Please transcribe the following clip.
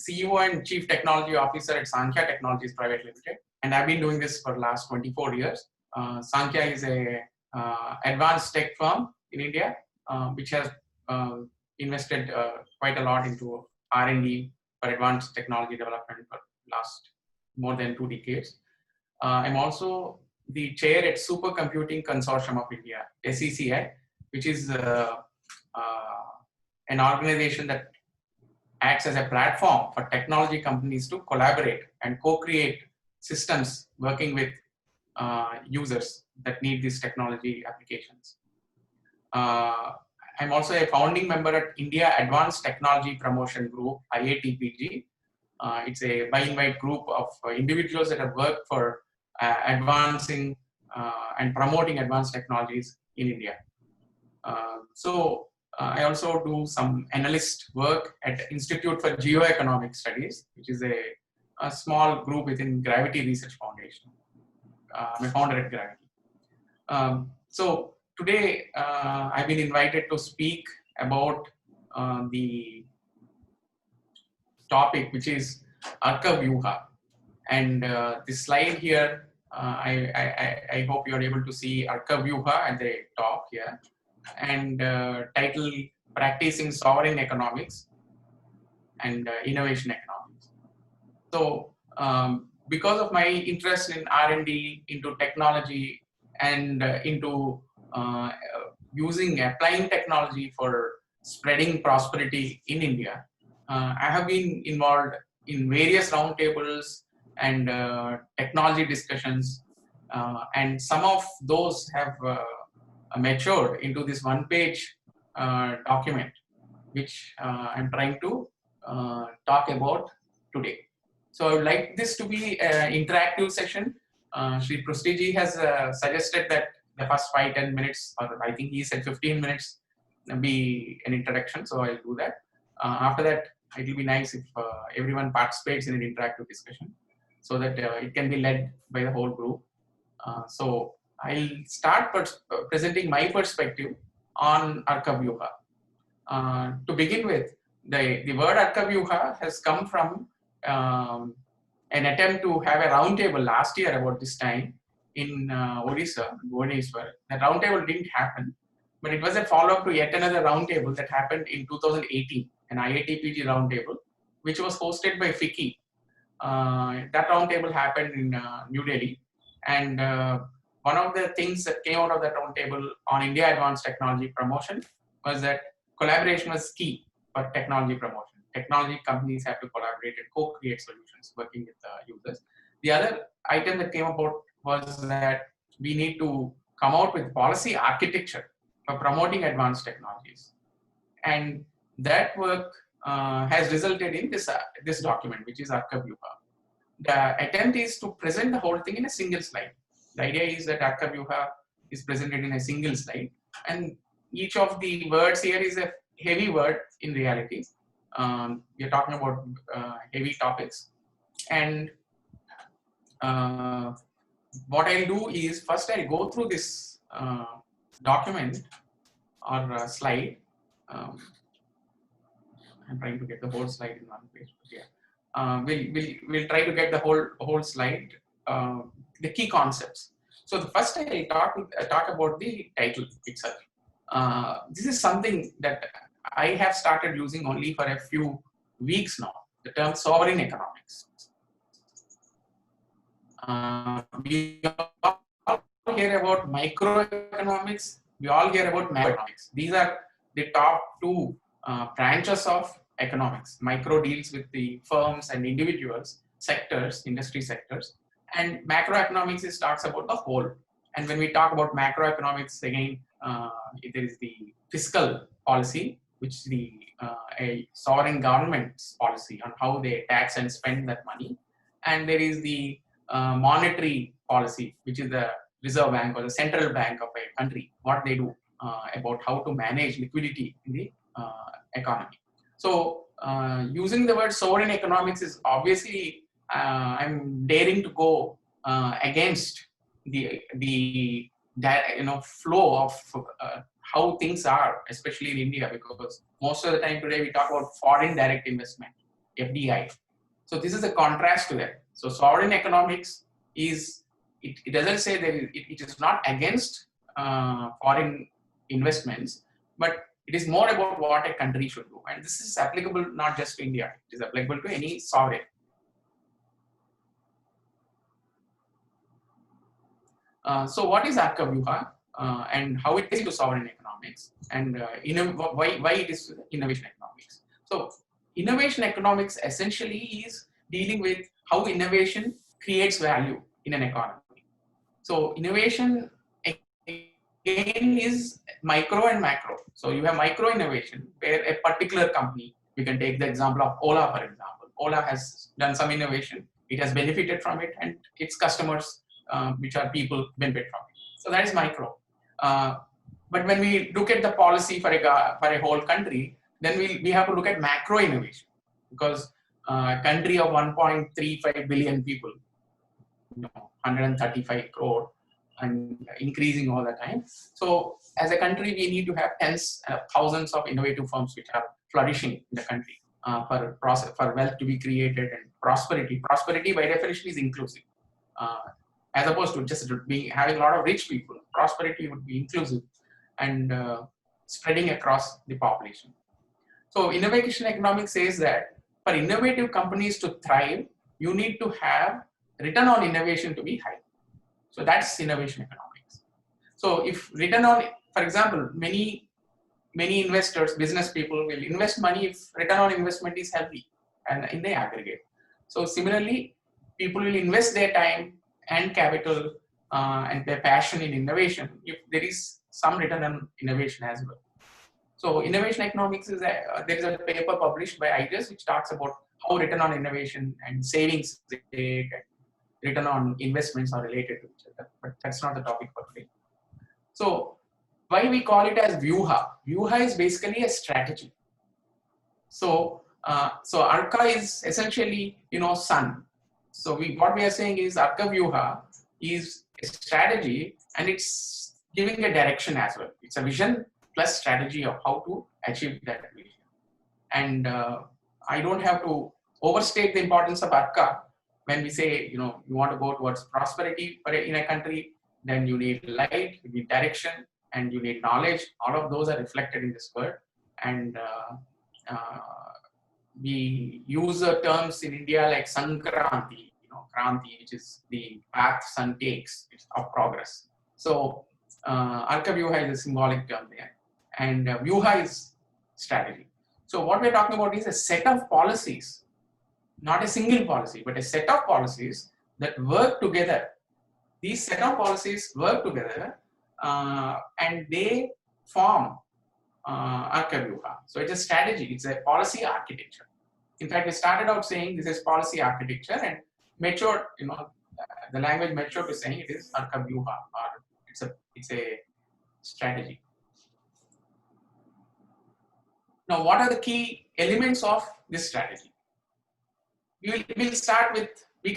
CEO and Chief Technology Officer at Sankhya Technologies Private Limited, and I've been doing this for the last 24 years. Sankhya is a advanced tech firm in India, which has invested quite a lot into R&D for advanced technology development for last more than 2 decades. I'm also the chair at Supercomputing Consortium of India, SECI, which is an organization that acts as a platform for technology companies to collaborate and co-create systems working with users that need these technology applications. I'm also a founding member at India Advanced Technology Promotion Group, IATPG. It's a by-invite group of individuals that have worked for advancing and promoting advanced technologies in India. I also do some analyst work at Institute for Geoeconomic Studies, which is a small group within Gravity Research Foundation. I'm a founder at Gravity. So today I've been invited to speak about the topic, which is Arkavyuha. And this slide here, I hope you're able to see Arkavyuha at the top here, and title Practicing Sovereign Economics and Innovation Economics. So because of my interest in R&D, into technology, and into applying technology for spreading prosperity in India, I have been involved in various roundtables and technology discussions, and some of those have matured into this one-page document, which I'm trying to talk about today. So I would like this to be an interactive session. Shri Prustiji has suggested that the first 5-10 minutes, or I think he said 15 minutes, be an introduction, so I'll do that. After that, it will be nice if everyone participates in an interactive discussion, so that it can be led by the whole group. So I'll start presenting my perspective on Arkavyuha. To begin with, the word Arkavyuha has come from an attempt to have a roundtable last year about this time in Odisha, Bhubaneswar. The roundtable didn't happen, but it was a follow-up to yet another roundtable that happened in 2018, an IATPG roundtable, which was hosted by FICCI. That roundtable happened in New Delhi, and one of the things that came out of that roundtable on India Advanced Technology Promotion was that collaboration was key for technology promotion. Technology companies have to collaborate and co-create solutions working with users. The other item that came about was that we need to come out with policy architecture for promoting advanced technologies. And that work has resulted in this document, which is Arkavyuha. The attempt is to present the whole thing in a single slide. The idea is that Arkavyuha is presented in a single slide, and each of the words here is a heavy word in reality. We're talking about heavy topics. And what I'll do is, first I'll go through this document or slide. I'm trying to get the whole slide in one page. Yeah. We'll try to get the whole slide, the key concepts. So the first I'll talk about the title itself. This is something that I have started using only for a few weeks now, the term sovereign economics. We all hear about microeconomics, we all hear about macroeconomics. These are the top two branches of economics. Micro deals with the firms and individuals, sectors, industry sectors, and macroeconomics talks about the whole. And when we talk about macroeconomics, again, there is the fiscal policy, which is a sovereign government's policy on how they tax and spend that money. And there is the monetary policy, which is the Reserve Bank or the central bank of a country, what they do about how to manage liquidity in the economy. So using the word sovereign economics is obviously, I'm daring to go against the flow of how things are, especially in India, because most of the time today we talk about foreign direct investment, FDI. So this is a contrast to that. So sovereign economics is, it doesn't say that it is not against foreign investments, but it is more about what a country should do. And this is applicable not just to India, it is applicable to any sovereign. So what is Arkavyuha and how it is to sovereign economics, and why it is innovation economics? So innovation economics essentially is dealing with how innovation creates value in an economy. So innovation again is micro and macro. So you have micro innovation where a particular company, we can take the example of Ola, for example. Ola has done some innovation, it has benefited from it, and its customers, which are people, benefit from it. So that is micro. But when we look at the policy for a whole country, then we have to look at macro innovation, because a country of 1.35 billion people, 135 crore, and increasing all the time. So as a country, we need to have tens, thousands of innovative firms which are flourishing in the country for wealth to be created and prosperity. Prosperity by definition is inclusive. As opposed to just having a lot of rich people, prosperity would be inclusive and spreading across the population. So innovation economics says that for innovative companies to thrive, you need to have return on innovation to be high. So that's innovation economics. So if return on, for example, many investors, business people will invest money if return on investment is healthy and in the aggregate. So similarly, people will invest their time and capital and their passion in innovation if there is some return on innovation as well. So innovation economics is there is a paper published by IGES which talks about how return on innovation and savings rate and return on investments are related to each other, but that's not the topic for today. So why we call it as Vyuha? Vyuha is basically a strategy. So Arka is essentially, sun. So what we are saying is Arkavyuha is a strategy, and it's giving a direction as well. It's a vision plus strategy of how to achieve that vision. And I don't have to overstate the importance of Arka. When we say, you want to go towards prosperity in a country, then you need light, you need direction, and you need knowledge. All of those are reflected in this word. And we use terms in India like Sankranti, Kranti, which is the path sun takes of progress. So Arkavyuha is a symbolic term there, and Vyuha is strategy. So what we're talking about is a set of policies, not a single policy, but a set of policies that work together. These set of policies work together and they form Arkavyuha. So it's a strategy, it's a policy architecture. In fact, we started out saying this is policy architecture, and matured, the language matured to saying it is Arkavyuha, or it's a strategy. Now, what are the key elements of this strategy? We'll start with